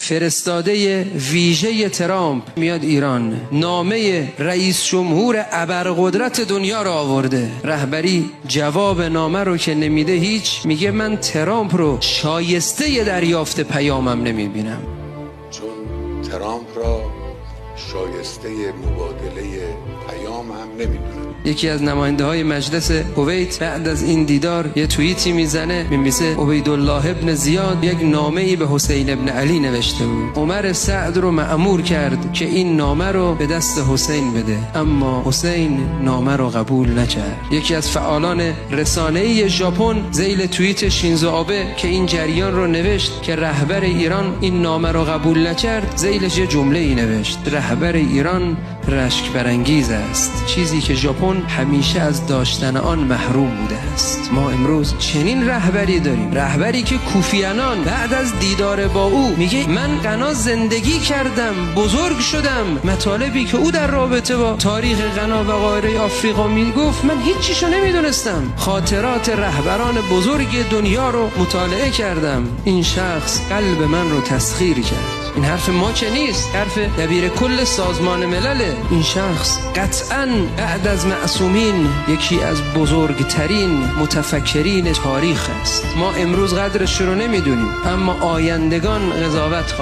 فرستاده ویژه ترامپ میاد ایران، نامه رئیس جمهور ابرقدرت دنیا رو آورده. رهبری جواب نامه رو که نمیده هیچ، میگه من ترامپ رو شایسته دریافت پیامم نمیبینم. چون ترامپ را شایسته مبادله پیام هم نمیدونم. یکی از نماینده های مجلس کویت بعد از این دیدار یه توییتی میزنه، میمیسه عبیدالله ابن زیاد یک نامه‌ای به حسین ابن علی نوشته بود. عمر سعد رو مأمور کرد که این نامه رو به دست حسین بده، اما حسین نامه رو قبول نکرد. یکی از فعالان رسانه‌ای ژاپن ذیل توییت شینزو آبه که این جریان رو نوشت که رهبر ایران این نامه رو قبول نکرد، ذیلش یه جمله‌ای نوشت: رهبر ایران رشک برانگیز است، چیزی که ژاپن همیشه از داشتن آن محروم بوده است. ما امروز چنین رهبری داریم، رهبری که کوفیانان بعد از دیدار با او میگه من غنا زندگی کردم، بزرگ شدم. مطالبی که او در رابطه با تاریخ غنا و قاره آفریقا میگفت من هیچ چیشو نمیدونستم. خاطرات رهبران بزرگ دنیا رو مطالعه کردم. این شخص قلب من رو تسخیر کرد. این حرف ما که نیست، حرف دبیر کل سازمان ملله. این شخص قطعاً بعد از معصومین یکی از بزرگترین متفکرین تاریخ است. ما امروز قدرش رو نمیدونیم، اما آیندگان قضاوت خواهند.